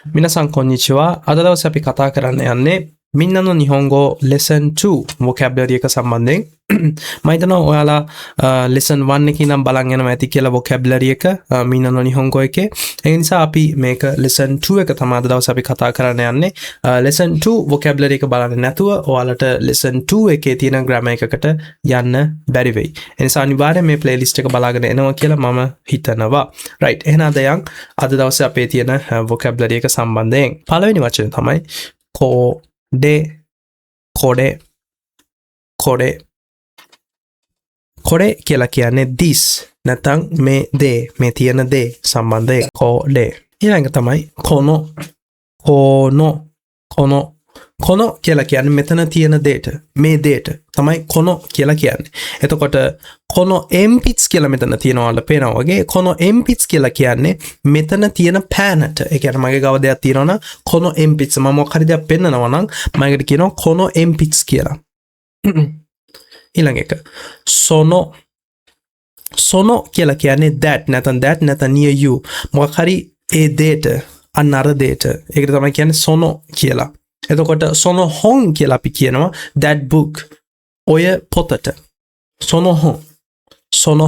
皆さんこんにちは. අද දවසේ අපි කතා කරන්න යන්නේ මින්නනෝ නිහොන්ගෝ lesson 2 vocabulary එක සම්බන්ධයෙන්. මම හිතනවා ඔයාලා lesson 1 එකේ නම් බලන් යනවා ඇති කියලා vocabulary එක මින්නනෝ නිහොන්ගෝ එකේ. ඒ නිසා අපි මේක lesson 2 එක තමයි අද දවසේ අපි කතා කරන්න යන්නේ. lesson 2 vocabulary එක බලන්න නැතුව ඔයාලට lesson 2 එකේ තියෙන grammar එකකට යන්න බැරි වෙයි. ඒ නිසා අනිවාර්යයෙන් මේ playlist එක බලාගෙන එනවා කියලා මම හිතනවා. right. එහෙනම් දැන් අද දවසේ අපේ තියෙන vocabulary එක සම්බන්ධයෙන් පළවෙනි වචනේ තමයි කොඩේ කියලා කියන්නේ this නැත්නම් මේ තියෙන දේ සම්බන්ධයෙන් කොඩේ. ඊළඟ තමයි කොනෝ කියලා කියන්නේ මෙතන තියෙන දේට මේ දේට තමයි කොනෝ කියලා කියන්නේ. එතකොට කොනෝ එම්පිට්ස් කියලා මෙතන තියනවාට පේනවා වගේ කොනෝ එම්පිට්ස් කියලා කියන්නේ මෙතන තියෙන පෑනට. ඒ කියන්නේ මගේ ගාව දෙයක් තියෙනවා නම් කොනෝ එම්පිට්ස් මම මොකක් හරි දෙයක් පෙන්නනවා නම් මම ඒකට කියනවා කොනෝ එම්පිට්ස් කියලා. ඊළඟ එක සොනෝ කියලා කියන්නේ that නැත්නම් near you මොකක් හරි ඒ දේට අන්න අර දේට ඒකට තමයි කියන්නේ සොනෝ කියලා. එතකොට සොනෝ හොන් කියලා අපි කියනවා that book ඔය පොතට සොනෝ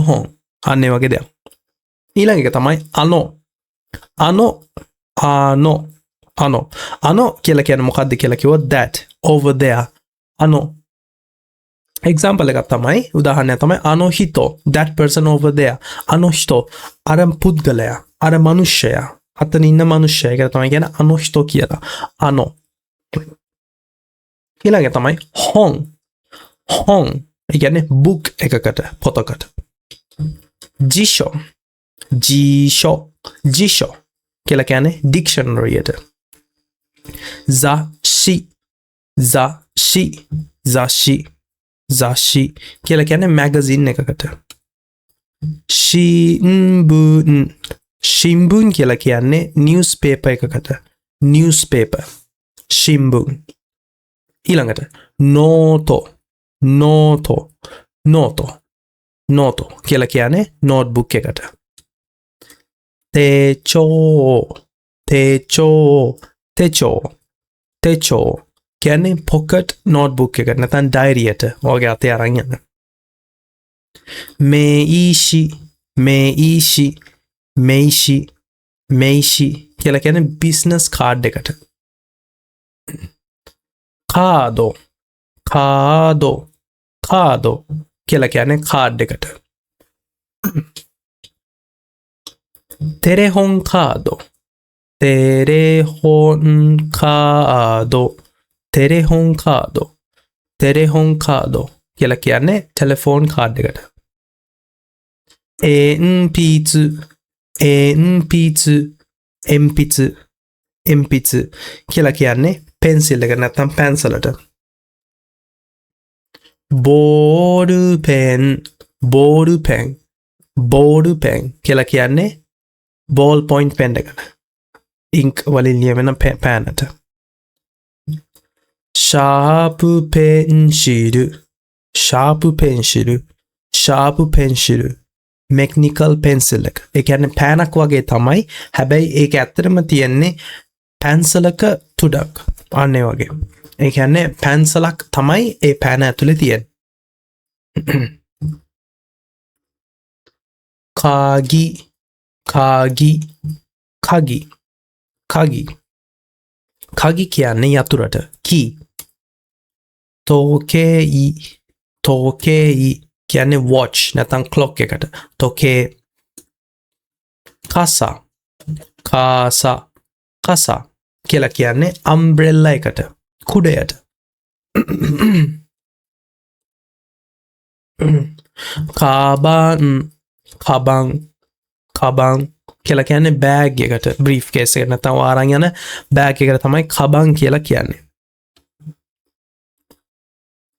හොන් අන්න ඒ වගේ දෙයක්. ඊළඟ එක තමයි අනෝ කියලා කියන්නේ මොකද්ද කියලා කිව්වොත් that over there අනෝ. example එකක් තමයි උදාහරණයක් තමයි අනෝහිතෝ that person over there අනෝහිතෝ අර පුද්ගලයා අර මනුෂ්‍යයා අතන ඉන්න මනුෂ්‍යයා කියලා තමයි කියන්නේ අනෝහිතෝ කියලා. අනෝ ඊළඟ තමයි හොන් ඒ කියන්නේ book එකකට පොතකට. ජිෂෝ කියලා කියන්නේ dictionary එකට. zashi කියලා කියන්නේ magazine එකකට. shimbun කියලා කියන්නේ newspaper එකකට. newspaper shimbun. ඊළඟට noto කියලා කියන්නේ notebook එකට. techo කියන්නේ pocket notebook එකට නැත්නම් diary එකට ඔයගේ අතේ අරන් යන්න. meishi කියලා කියන්නේ business card එකට. කාඩෝ කියලා කියන්නේ කාඩ් එකට. තෙරෙහොන් කාඩෝ කියලා කියන්නේ ටෙලිෆෝන් කාඩ් එකට. එම්පි츠 කියලා කියන්නේ පෙන්සිල් එක නැත්නම් පැන්සලට. බෝඩුපෙන් කියලා කියන්නේ බෝල් පොයින්ට් පෙන් එකට. ඉන්ක් වලින් ලියවෙන පෑනට. ෂාපු පෙන්සිල් මෙකනිකල් පෙන්සිල් එක. ඒ කියන්නේ පෑනක් වගේ තමයි. හැබැයි ඒක ඇත්තටම තියෙන්නේ පැන්සලක තුඩක්. අන්න ඒ වගේ. ඒ කියන්නේ පැන්සලක් තමයි ඒ පෑන ඇතුලේ තියෙන්නේ. කගි කියන්නේ යතුරට. කී. තෝකේයි කියන්නේ watch නැත්නම් clock එකට. තෝකේ. කාසා කියලා කියන්නේ umbrella එකට. කුඩයට. කබන් කියලා කියන්නේ බෑග් එකට. brief case එකට නැත්නම් අරන් යන බෑග් එකට තමයි කබන් කියලා කියන්නේ.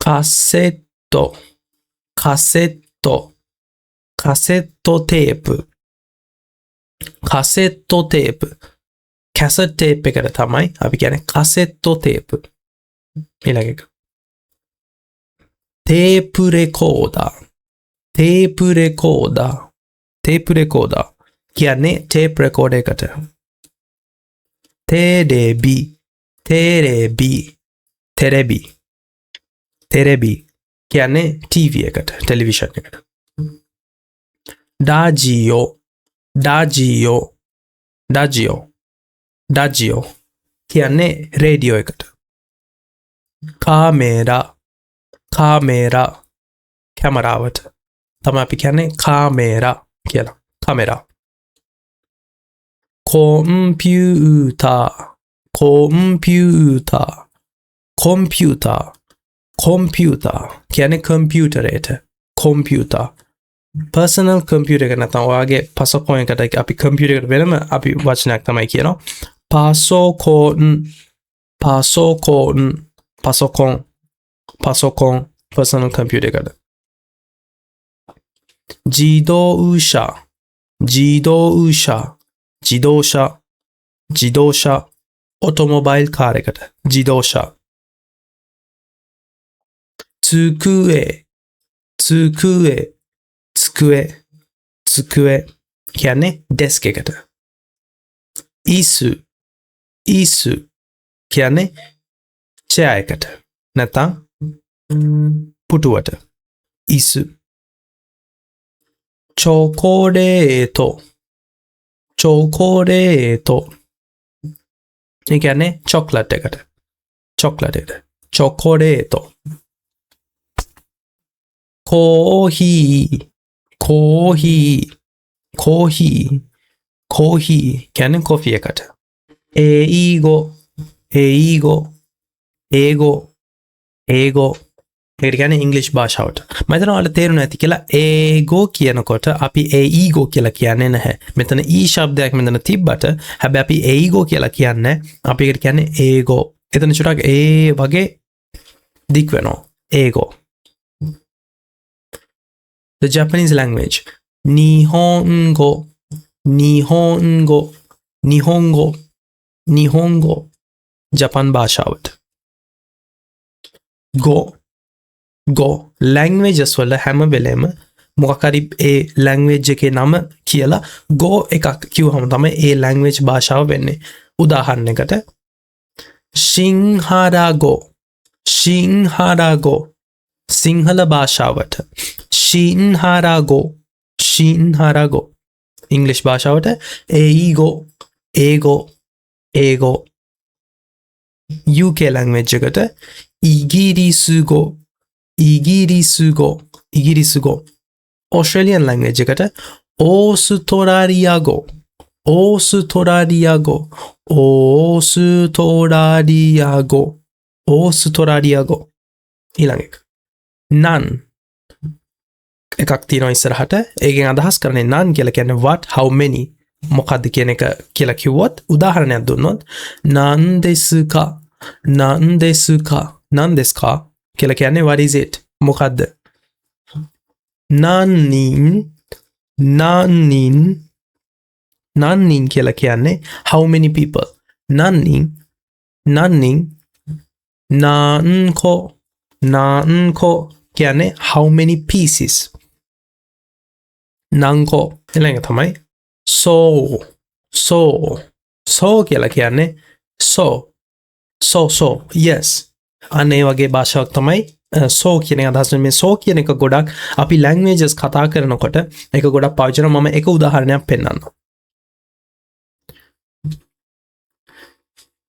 කසෙට්ටෝ ටේප් කැසට් ටේප් එකට තමයි අපි කියන්නේ කසෙට්ටෝ ටේප්. ඊළඟ එක තේප් රෙකෝඩර් කියන්නේ ටේප් රෙකෝඩර් එකට. Terebi. කියන්නේ TV එකට, ටෙලිවිෂන් එකට. Daggio කියන්නේ රේඩියෝ එකට. කැමරාවට තමයි අපි කියන්නේ කාමේරා කියලා. කාමෙරා. කොම්පියුටර් කියන්නේ කම්පියුටරේට. කොම්පියුටර් personal computer එක නැත්නම් ඔයාගේ පසොකොන් එකට අපි කම්පියුටර් එකට වෙනම අපි වචනයක් තමයි කියනවා. පසොකොන් personal computer එකට. ජීදෝෂා automobile car එකට. ජීදෝෂා.机කියන්නේ desk එකට. ඉසු කියන්නේ chair එකට. නැත්නම් පුටුවට. ඉසු. චොකෝලේට් ඒ කියන්නේ chocolate එකට. චොකෝලේට්. කෝහි කියන්නේ කොෆි එකට. ඒගෝ ඒකට කියන්නේ ඉංග්‍රීසි භාෂාවට. මම හිතනවා ඔයාලට තේරුණා ඇති කියලා. ඒගෝ කියනකොට අපි ඒගෝ කියලා කියන්නේ නැහැ. මෙතන ඊ ශබ්දයක් මෙතන තිබ්බට හැබැයි අපි ඒගෝ කියලා කියන්නේ. අපි ඒකට කියන්නේ ඒගෝ. එතන චුට්ටක් ඒ වගේ දික් වෙනවා. ඒගෝ. The Japanese language. Nihongo. Japan භාෂාවට. Go. Languages වල හැම වෙලෙම මොකක් හරි ඒ language එකේ නම කියලා go එකක් කිව්වම තමයි ඒ language භාෂාව වෙන්නේ. උදාහරණයකට Shinharago. Sinhala භාෂාවට. Shinharago. English භාෂාවට ඒගෝ. UK language එකට ඉගිරිසුගෝ. Australian language එකට ඕස්ට්‍රේලියාගෝ. ඊළඟ එක none එකක් තියෙනවා ඉස්සරහට. ඒකෙන් අදහස් කරන්නේ none කියලා කියන්නේ what, how many මොකද්ද කියන එක කියලා කිව්වොත් උදාහරණයක් දුන්නොත් nan desu ka කියලා කියන්නේ what is it මොකද්ද. nannin කියලා කියන්නේ how many people. nannin nanko කියන්නේ how many pieces. nanko ඊළඟ තමයි so කියලා කියන්නේ so yes. අනේ වගේ භාෂාවක් තමයි so කියන අදහස. මේ so කියන එක ගොඩක් අපි languages කතා කරනකොට ඒක ගොඩක් පාවිච්චි කරනවා. මම එක උදාහරණයක් පෙන්නන්නම්.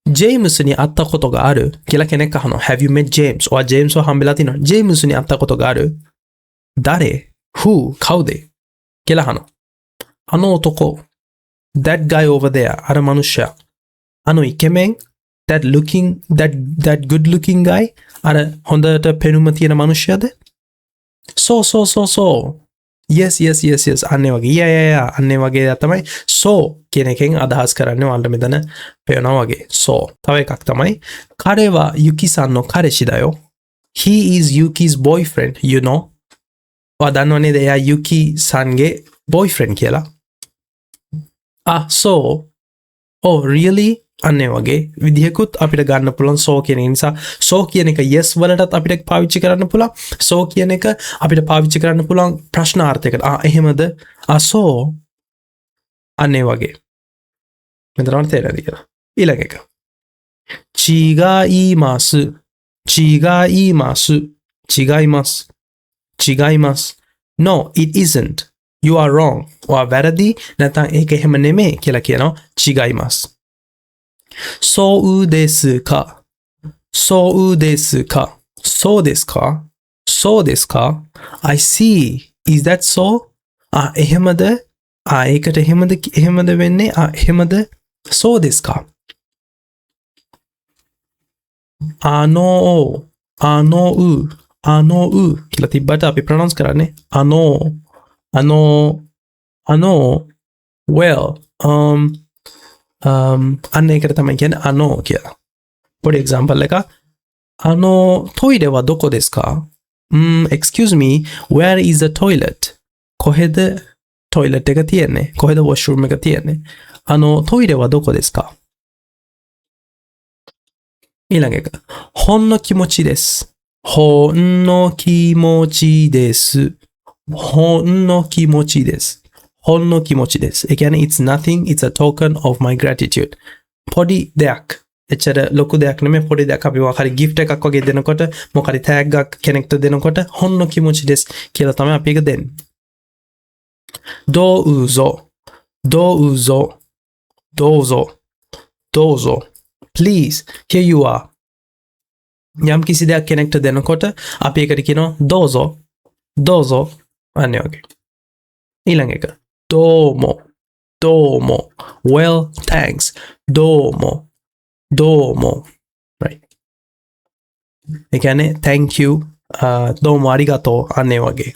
James ni atta koto ga aru කියලා කෙනෙක් අහනවා. Have you met James? ඔයා ජේම්ස්ව හම්බෙලා තිනවද? James ni atta koto ga aru? Dare? Who? කවුද? කියලා අහනවා. අනෝ otoko. That guy over there. අර මනුෂ්‍යයා. අනෝ ඉකෙමෙන්. That good looking guy. අර හොඳට පෙනුම තියෙන මනුෂ්‍යයාද? So. Yes. අන්නේ වගේ. Yeah. අන්නේ වගේ තමයි so කියන එකෙන් අදහස් කරන්නේ. ඔයාලට මෙතන පේනවා වගේ. So. තව එකක් තමයි Karewa Yuki-san no kareshi da yo. He is Yuki's boyfriend, you know. ඔයා දන්නවනේ එයා Yuki-sanගේ boyfriend කියලා. So. Oh, really? අන්නේ වගේ විදිහකුත් අපිට ගන්න පුළුවන් so කියන නිසා. so කියන එක yes වලටත් අපිට පාවිච්චි කරන්න පුළුවන්. so කියන එක අපිට පාවිච්චි කරන්න පුළුවන් ප්‍රශ්නාර්ථයකට. එහෙමද? so අන්නේ වගේ. මෙතනට තේරෙනවද කියලා? ඊළඟ එක. චීගායිමාසු. චීගායිමාසු. චීගායිමාස්. චීගායිමාස්. No, it isn't. You are wrong. ඔයා වැරදි නැත්නම් ඒක එහෙම නෙමෙයි කියලා කියනවා චීගායිමාස්. සෝඋ දෙසු කා. සෝඋ දෙසු කා. සෝ දෙසු කා. සෝ දෙසු කා. I see. Is that so? එහෙමද? ඒකට එහෙමද වෙන්නේ? එහෙමද? සෝ දෙසු කා. අනෝඋ කියලා තිබ්බට අපි ප්‍රොනවුන්ස් කරන්නේ අනෝ well අන්න ඒකට තමයි කියන්නේ අනෝ කියලා. පොඩි එක්සැම්පල් එකක්. toilet wa doko desu ka? Excuse me, where is the toilet? කොහෙද toilet එක තියෙන්නේ? කොහෙද washroom එක තියෙන්නේ? toilet wa doko desu ka? ඊළඟ එක. හොන්නෝ කිමොචි desu. හොන්නෝ කිමොචි desu. හොන්නෝ කිමොචි desu. හොන්නෝ කිමොචි desu. ඒ කියන්නේ it's nothing, it's a token of my gratitude. පොඩි දෙයක්. එච්චර ලොකු දෙයක් නෙමෙයි, පොඩි දෙයක්. අපි මොකක් හරි gift එකක් වගේ දෙනකොට, මොකක් හරි tag එකක් කෙනෙක්ට දෙනකොට හොන්නෝ කිමොචි desu කියලා තමයි අපි ඒක දෙන්නේ. දෝඋසෝ. දෝඋසෝ. දෝසෝ. දෝසෝ. Please, here you are. යම් කිසි දෙයක් කෙනෙක්ට දෙනකොට අපි ඒකට කියනවා දෝසෝ. දෝසෝ. අනේ වගේ. ඊළඟ එක. දෝමෝ. දෝමෝ. Well, thanks. දෝමෝ. දෝමෝ. Right. ඒ කියන්නේ thank you. දෝමෝ අරිගාතෝ අනේ වගේ.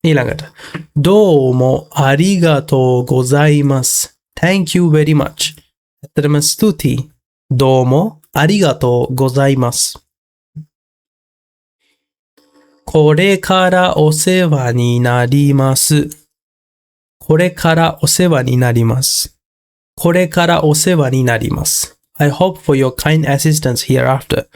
ඊළඟට. දෝමෝ අරිගාතෝ ගොසායිමස්. Thank you very much. ඇත්තටම ස්තුතියි. දෝමෝ අරිගාතෝ ගොසායිමස්. これからお世話になります。これからお世話になります。これからお世話になります。I hope for your kind assistance hereafter.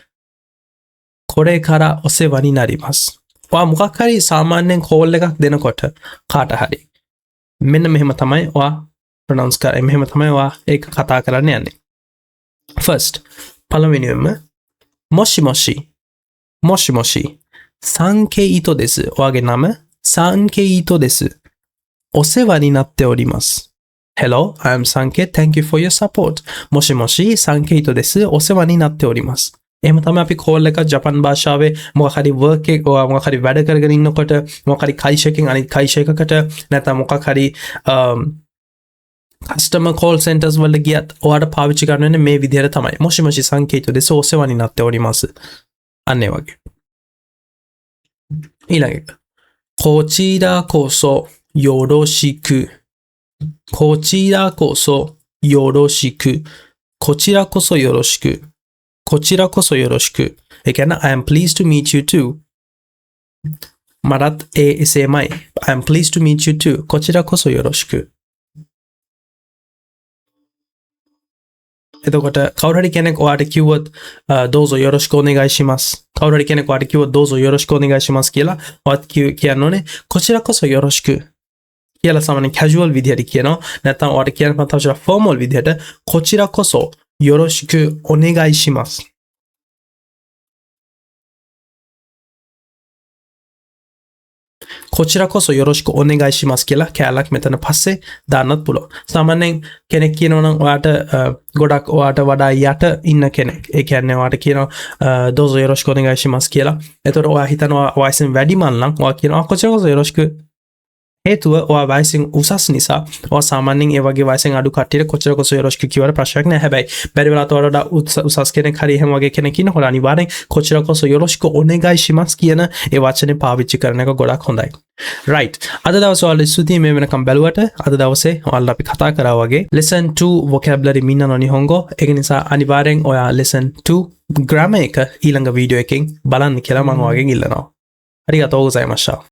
これからお世話になります. ඔයා මොකක් හරි සාමාන්‍යයෙන් කෝල් එකක් දෙනකොට කාට හරි මෙන්න මෙහෙම තමයි ඔයා ප්‍රොනවුන්ස් කරන්නේ. මෙහෙම තමයි ඔයා ඒක කතා කරන්න යන්නේ. First, පළවෙනියෙන්ම මොෂි මොෂි. මොෂි මොෂි. Sankeito desu. おあげナム Sankeito desu. お世話になっております。Hello, I am Sanke. Thank you for your support. もしもし、Sankeito desu. お世話になっております。එහෙම තමයි අපි කෝල් එක ජපන් භාෂාවේ මොකක් හරි work එක මොකක් හරි වැඩ කරගෙන ඉන්නකොට මොකක් හරි කයිෂයකින් අනිත් කයිෂයකට නැත්නම් මොකක් හරි customer call centers වල ගියත් ඔයාලට පාවිච්චි කරන්න මේ විදිහට තමයි. もしもし Sankeito desu. お世話になっております。අන්න ඒ වගේ. ඊළඟ එක. こちらこそよろしく。こちらこそよろしく。こちらこそよろしく。こちらこそよろしく。ඒ කියන්නේ I am pleased to meet you too. මරත් එසේමයි. I am pleased to meet you too. こちらこそよろしく. එතකොට කවුරු හරි කෙනෙක් ඔයාට කිව්වොත් දෝසෝ යොරොෂිකු ඔනෙගායිශිමස්. කවුරු හරි කෙනෙක් ඔයාට කිව්වොත් දෝසෝ යොරොෂිකු ඔනෙගායිශිමස් කියලා ඔයාත් කියන්න ඕනේ කොචිරා කොසෝ යොරොෂිකු කියලා සාමාන්‍ය කැජුවල් විදිහට කියනවා. නැත්නම් ඔයාට කියන්න පතවචර ෆෝමල් විදිහට කොචිරා කොසෝ යොරොෂිකු ඔනෙගායිශිමස්. කොචිරා කොසෝ යොරොෂිකු ඔනෙගායිශිමස් කියලා කැලක් මෙතන පස්සේ දාන්නත් පුළුවන්. සාමාන්‍යයෙන් කෙනෙක් කියනවා නම් ඔයාට ගොඩක් ඔයාට වඩා යට ඉන්න කෙනෙක්. ඒ කියන්නේ ඔයාට කියනවා දෝසෝ යොරොෂිකු ඔනෙගායිශිමස් කියලා. එතකොට ඔයා හිතනවා වයසෙන් වැඩි මන් නම් ඔයා කියනවා කොචිරා කොසෝ යොරොෂිකු. හේතුව ඔයා වයසෙන් උසස් නිසා ඔයා සාමාන්‍යයෙන් ඒ වගේ වයසෙන් අඩු කට්ටියට කොචිරා කොසෝ යොරොෂිකු කියවට ප්‍රශ්නයක් නැහැ. හැබැයි බැරි වෙලාවට ඔයාලට උසස් කෙනෙක් හරි එහෙම වගේ කෙනෙක් ඉන්නකොට අනිවාර්යෙන් කොචිරා කොසෝ යොරොෂිකු ඔනෙගායිශිමස් කියන ඒ වචනේ පාවිච්චි කරන එක ගොඩක් හොඳයි. Right. අද දවසේ ඔයාලා ස්තුතියි මේ වෙනකම් බැලුවට. අද දවසේ ඔයාලා අපි කතා කරා වගේ lesson 2 vocabulary මින්නනෝ නිහොංගෝ. ඒක නිසා අනිවාර්යෙන් ඔයා lesson 2 grammar එක ඊළඟ වීඩියෝ එකෙන් බලන්න කියලා මම ඔයාගෙන් ඉල්ලනවා. අරිගාතෝ ගොසයිමාස්සා.